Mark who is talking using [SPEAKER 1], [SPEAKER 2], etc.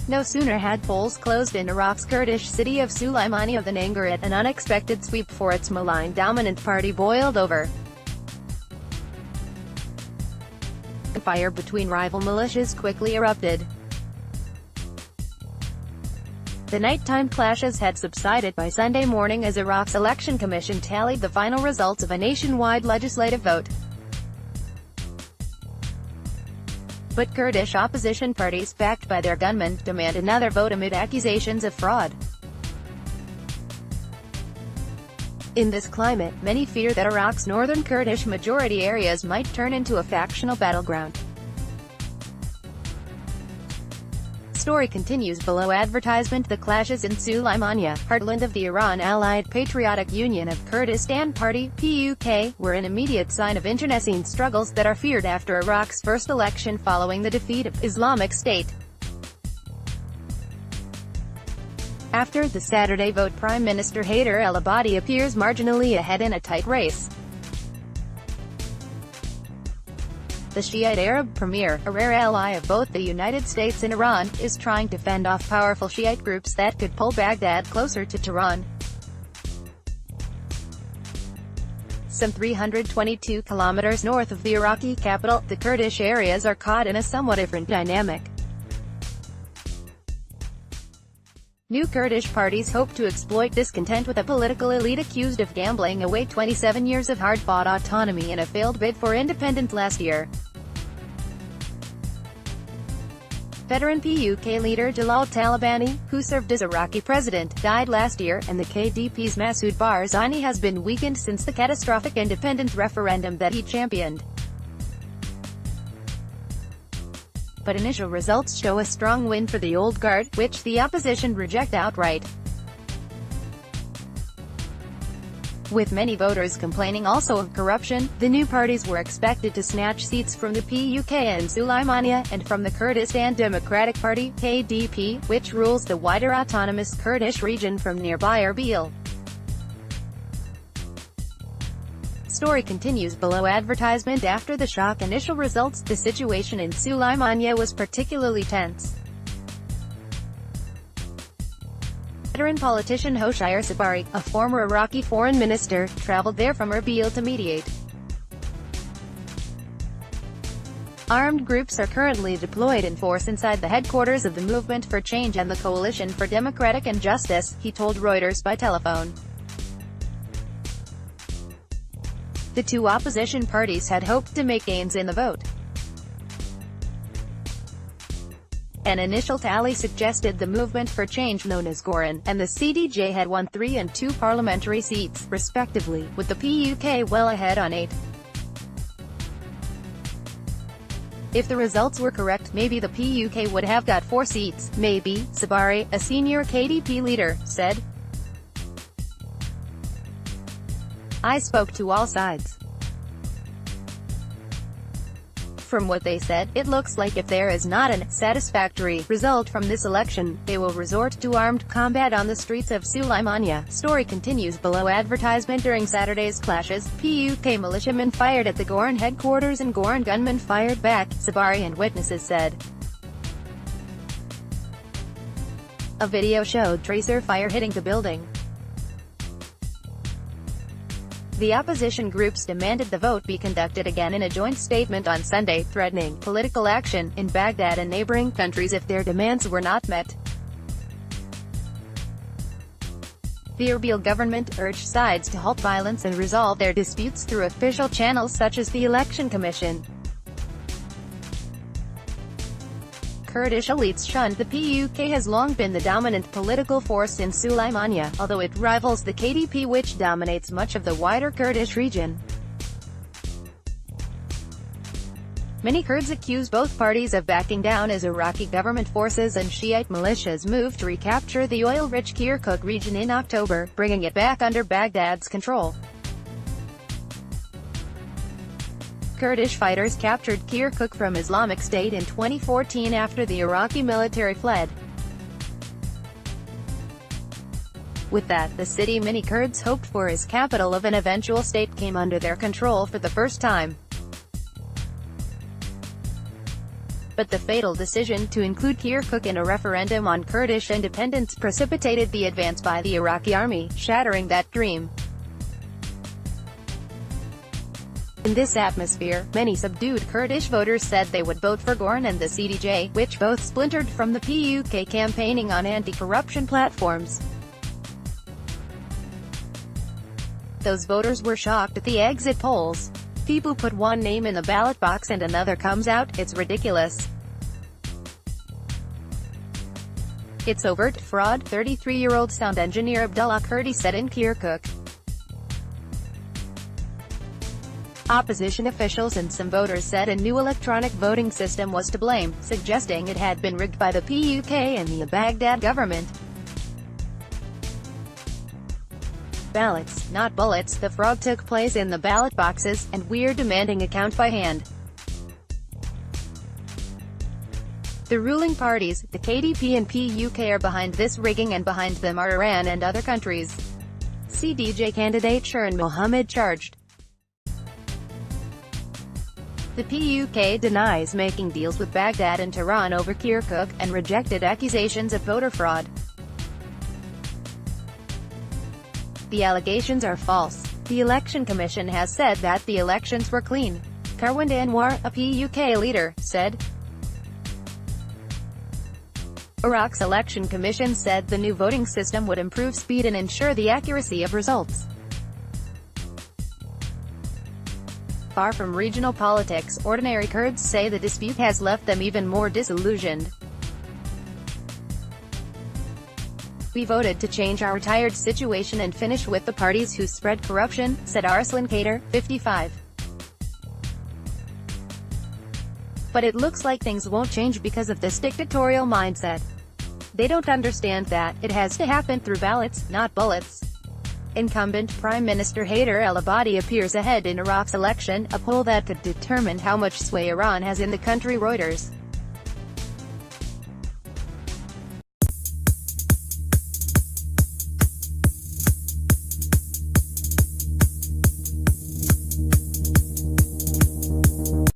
[SPEAKER 1] No sooner had polls closed in Iraq's Kurdish city of Sulaimaniya than anger at an unexpected sweep for its maligned dominant party boiled over. Gunfire between rival militias quickly erupted. The nighttime clashes had subsided by Sunday morning as Iraq's election commission tallied the final results of a nationwide legislative vote. But Kurdish opposition parties, backed by their gunmen, demand another vote amid accusations of fraud. In this climate, many fear that Iraq's northern Kurdish-majority areas might turn into a factional battleground. Story continues below. Advertisement. The clashes in Sulaimaniya, heartland of the Iran-allied Patriotic Union of Kurdistan Party (PUK), were an immediate sign of internecine struggles that are feared after Iraq's first election following the defeat of Islamic State. After the Saturday vote, Prime Minister al-Abadi appears marginally ahead in a tight race. The Shiite Arab premier, a rare ally of both the United States and Iran, is trying to fend off powerful Shiite groups that could pull Baghdad closer to Tehran. Some 322 kilometers north of the Iraqi capital, the Kurdish areas are caught in a somewhat different dynamic. New Kurdish parties hope to exploit discontent with a political elite accused of gambling away 27 years of hard-fought autonomy in a failed bid for independence last year. Veteran PUK leader Jalal Talabani, who served as Iraqi president, died last year, and the KDP's Masoud Barzani has been weakened since the catastrophic independence referendum that he championed. But initial results show a strong win for the old guard, which the opposition reject outright. With many voters complaining also of corruption, the new parties were expected to snatch seats from the PUK and Sulaimaniya, and from the Kurdistan Democratic Party (KDP), which rules the wider autonomous Kurdish region from nearby Erbil. Story continues below. Advertisement. After the shock initial results, the situation in Sulaimaniya was particularly tense. Veteran politician Hoshyar Sabari, a former Iraqi foreign minister, traveled there from Erbil to mediate. Armed groups are currently deployed in force inside the headquarters of the Movement for Change and the Coalition for Democratic and Justice, he told Reuters by telephone. The two opposition parties had hoped to make gains in the vote. An initial tally suggested the Movement for Change, known as Goran, and the CDJ had won 3 and 2 parliamentary seats, respectively, with the PUK well ahead on 8. If the results were correct, maybe the PUK would have got 4 seats, maybe, Sabari, a senior KDP leader, said. I spoke to all sides. From what they said, it looks like if there is not a satisfactory result from this election, they will resort to armed combat on the streets of Sulaimaniya. Story continues below. Advertisement. During Saturday's clashes, PUK militiamen fired at the Goran headquarters and Goran gunmen fired back, Sabari and witnesses said. A video showed tracer fire hitting the building. The opposition groups demanded the vote be conducted again in a joint statement on Sunday, threatening political action in Baghdad and neighboring countries if their demands were not met. The Erbil government urged sides to halt violence and resolve their disputes through official channels such as the Election Commission. Kurdish elites shunned the PUK has long been the dominant political force in Sulaimaniya, although it rivals the KDP, which dominates much of the wider Kurdish region. Many Kurds accuse both parties of backing down as Iraqi government forces and Shiite militias move to recapture the oil-rich Kirkuk region in October, bringing it back under Baghdad's control. Kurdish fighters captured Kirkuk from Islamic State in 2014 after the Iraqi military fled. With that, the city many Kurds hoped for as capital of an eventual state came under their control for the first time. But the fatal decision to include Kirkuk in a referendum on Kurdish independence precipitated the advance by the Iraqi army, shattering that dream. In this atmosphere, many subdued Kurdish voters said they would vote for Gorn and the CDJ, which both splintered from the PUK campaigning on anti-corruption platforms. Those voters were shocked at the exit polls. People put one name in the ballot box and another comes out. It's ridiculous. It's overt fraud, 33-year-old sound engineer Abdullah Kurdi said in Kirkuk. Opposition officials and some voters said a new electronic voting system was to blame, suggesting it had been rigged by the PUK and the Baghdad government. Ballots, not bullets. The fraud took place in the ballot boxes, and we're demanding a count by hand. The ruling parties, the KDP and PUK, are behind this rigging, and behind them are Iran and other countries. CDJ candidate Shirin Mohammed charged. The PUK denies making deals with Baghdad and Tehran over Kirkuk, and rejected accusations of voter fraud. The allegations are false. The Election Commission has said that the elections were clean. Karwand Anwar, a PUK leader, said. Iraq's Election Commission said the new voting system would improve speed and ensure the accuracy of results. Far from regional politics, ordinary Kurds say the dispute has left them even more disillusioned. We voted to change our tired situation and finish with the parties who spread corruption, said Arslan Kader, 55. But it looks like things won't change because of this dictatorial mindset. They don't understand that it has to happen through ballots, not bullets. Incumbent Prime Minister Haider al-Abadi appears ahead in Iraq's election, a poll that could determine how much sway Iran has in the country. Reuters.